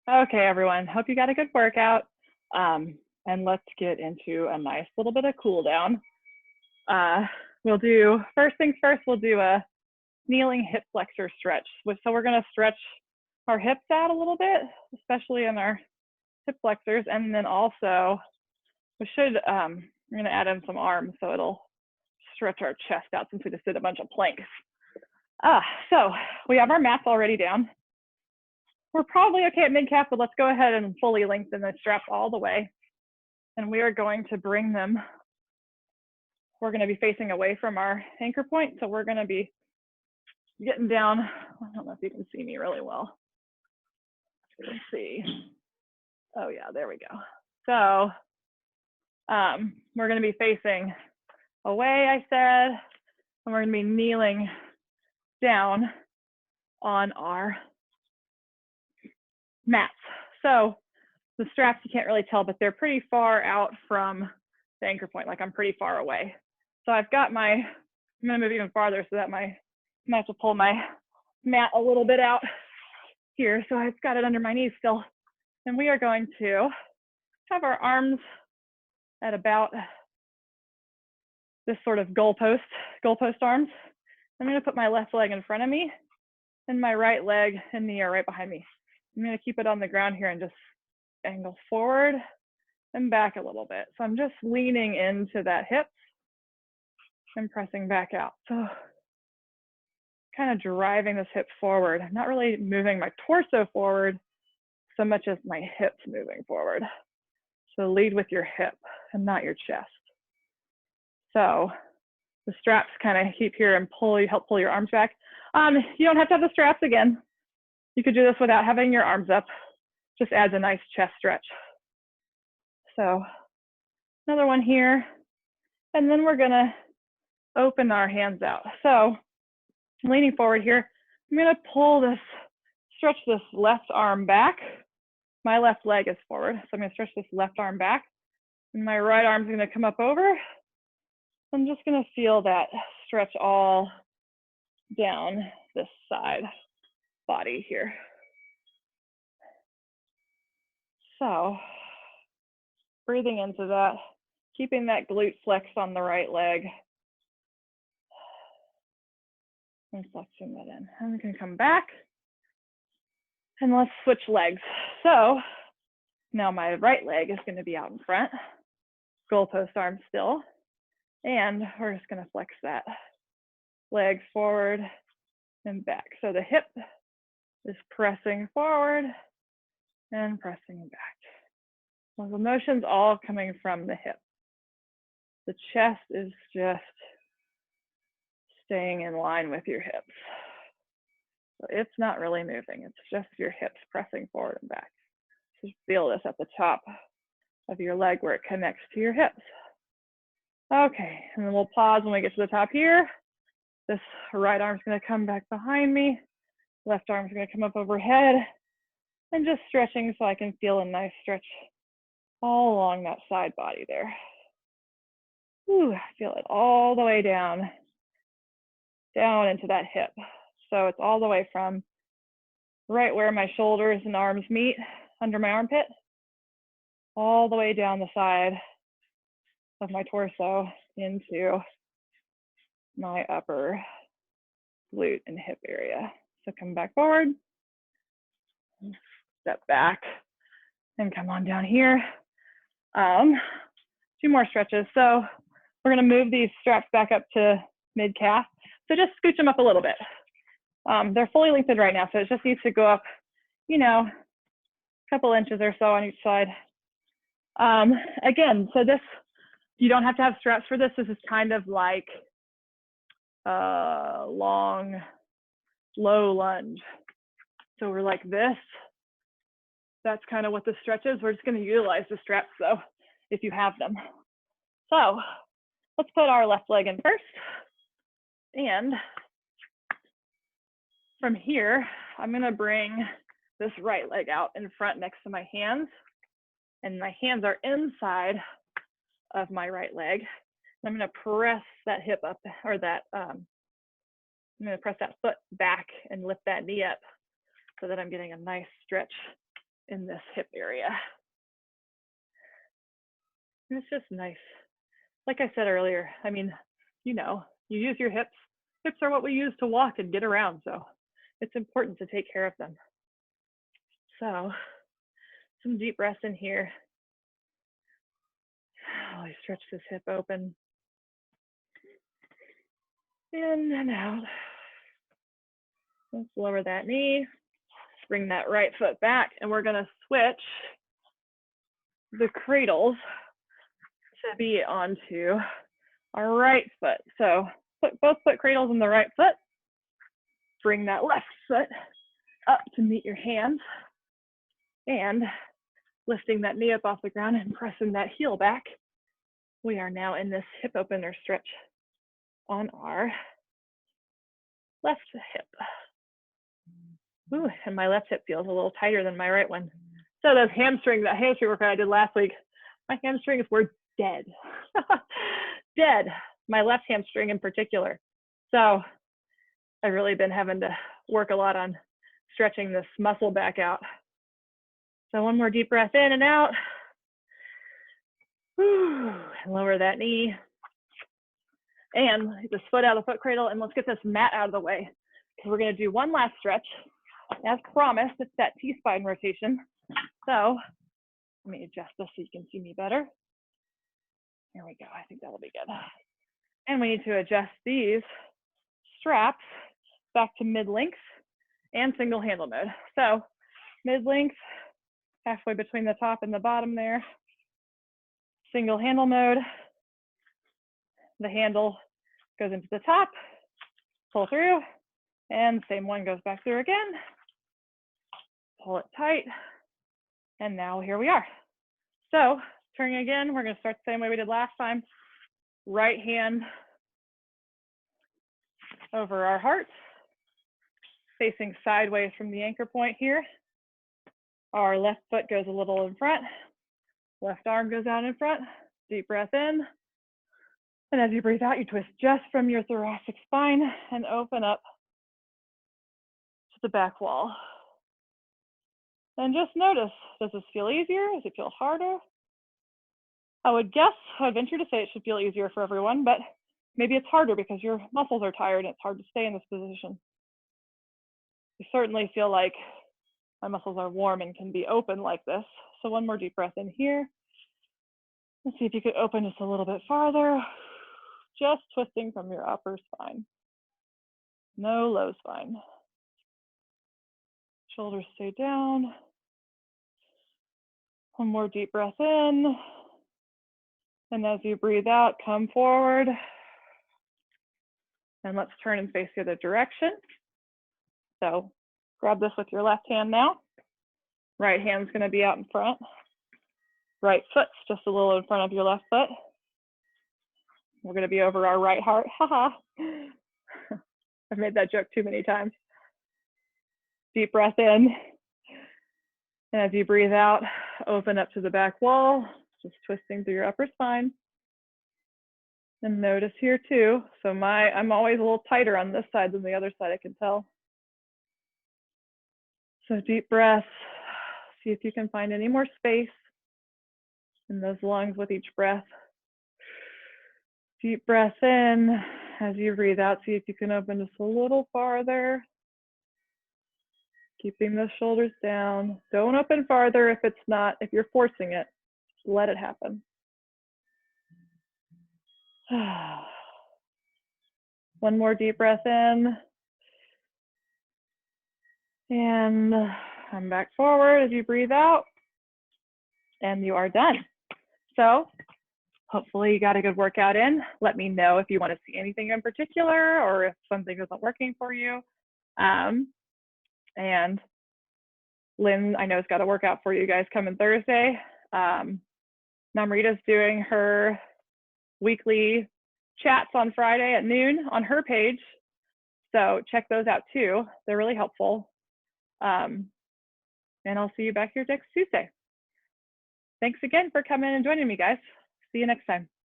Okay, everyone, hope you got a good workout. And let's get into a nice little bit of cool down. We'll do, first things first, we'll do a kneeling hip flexor stretch. So we're gonna stretch our hips out a little bit, especially in our hip flexors. And then also, we're gonna add in some arms so it'll stretch our chest out since we just did a bunch of planks. So we have our mats already down. We're probably okay at mid-calf, but let's go ahead and fully lengthen the straps all the way. And we are going to bring them, we're going to be facing away from our anchor point. So we're going to be getting down. I don't know if you can see me really well. Let's see. Oh yeah, there we go. So we're going to be facing away, I said, and we're going to be kneeling down on our mats. So the straps, you can't really tell, but they're pretty far out from the anchor point, like I'm pretty far away. So I've got I'm gonna move even farther so that I'm gonna have to pull my mat a little bit out here. So I've got it under my knees still. And we are going to have our arms at about this sort of goalpost arms. I'm gonna put my left leg in front of me and my right leg and knee are right behind me. I'm gonna keep it on the ground here and just angle forward and back a little bit. So I'm just leaning into that hip and pressing back out. So kind of driving this hip forward. I'm not really moving my torso forward so much as my hips moving forward. So lead with your hip and not your chest. So the straps kind of keep here and help pull your arms back. You don't have to have the straps again. You could do this without having your arms up. Just adds a nice chest stretch. So another one here. And then we're gonna open our hands out. So leaning forward here, I'm gonna stretch this left arm back. My left leg is forward. So I'm gonna stretch this left arm back. And my right arm's gonna come up over. I'm just gonna feel that stretch all down this side body here. So breathing into that, keeping that glute flexed on the right leg and flexing that in. And we can come back and let's switch legs. So now my right leg is going to be out in front, goalpost arm still, and we're just going to flex that leg forward and back. So the hip is pressing forward and pressing back. So the motion's all coming from the hip. The chest is just staying in line with your hips. So it's not really moving. It's just your hips pressing forward and back. So feel this at the top of your leg where it connects to your hips. Okay, and then we'll pause when we get to the top here. This right arm's gonna come back behind me. Left arm's gonna come up overhead. And just stretching so I can feel a nice stretch all along that side body there. Ooh, I feel it all the way down into that hip. So it's all the way from right where my shoulders and arms meet under my armpit, all the way down the side of my torso into my upper glute and hip area. So come back forward, step back, and come on down here. 2 more stretches. So we're gonna move these straps back up to mid-calf. So just scooch them up a little bit. They're fully lengthened right now, so it just needs to go up, a couple inches or so on each side. Again, so this, you don't have to have straps for this. This is kind of like a long, low lunge. So we're like this. That's kind of what the stretch is. We're just going to utilize the straps though, if you have them. So let's put our left leg in first. And from here, I'm going to bring this right leg out in front next to my hands. And my hands are inside of my right leg. I'm going to press that hip up, or that, I'm going to press that foot back and lift that knee up so that I'm getting a nice stretch in this hip area. And it's just nice. Like I said earlier, I mean, you know, you use your hips. Hips are what we use to walk and get around, so it's important to take care of them. So some deep breaths in here. I stretch this hip open. In and out. Let's lower that knee. Bring that right foot back, and we're gonna switch the cradles to be onto our right foot. So put both foot cradles in the right foot. Bring that left foot up to meet your hands, and lifting that knee up off the ground and pressing that heel back. We are now in this hip opener stretch on our left hip. Ooh, and my left hip feels a little tighter than my right one. So those hamstrings, that hamstring workout I did last week, my hamstrings were dead. Dead. My left hamstring in particular. So I've really been having to work a lot on stretching this muscle back out. So one more deep breath in and out. Whew, and lower that knee. And this foot out of the foot cradle, and let's get this mat out of the way. Because we're gonna do one last stretch. As promised, it's that T-spine rotation. So let me adjust this so you can see me better. There we go, I think that'll be good. And we need to adjust these straps back to mid-length and single handle mode. So mid-length, halfway between the top and the bottom there. Single handle mode. The handle goes into the top, pull through, and same one goes back through again. Pull it tight, and now here we are. So turning again, we're gonna start the same way we did last time. Right hand over our heart, facing sideways from the anchor point here. Our left foot goes a little in front, left arm goes out in front, deep breath in. And as you breathe out, you twist just from your thoracic spine and open up to the back wall. And just notice, does this feel easier? Does it feel harder? I would venture to say it should feel easier for everyone, but maybe it's harder because your muscles are tired and it's hard to stay in this position. I certainly feel like my muscles are warm and can be open like this. So one more deep breath in here. Let's see if you could open just a little bit farther. Just twisting from your upper spine. No low spine. Shoulders stay down. One more deep breath in. And as you breathe out, come forward. And let's turn and face the other direction. So grab this with your left hand now. Right hand's gonna be out in front. Right foot's just a little in front of your left foot. We're gonna be over our right heart, haha. I've made that joke too many times. Deep breath in. And as you breathe out, open up to the back wall, just twisting through your upper spine. And notice here too, so I'm always a little tighter on this side than the other side, I can tell. So deep breath, see if you can find any more space in those lungs with each breath. Deep breath in. As you breathe out, see if you can open just a little farther. Keeping the shoulders down. Don't open farther if you're forcing it, just let it happen. One more deep breath in. And come back forward as you breathe out. And you are done. So hopefully you got a good workout in. Let me know if you want to see anything in particular or if something isn't working for you. And Lynn, I know, has got a workout for you guys coming Thursday. Namrita's doing her weekly chats on Friday at noon on her page. So check those out too. They're really helpful. And I'll see you back here next Tuesday. Thanks again for coming and joining me, guys. See you next time.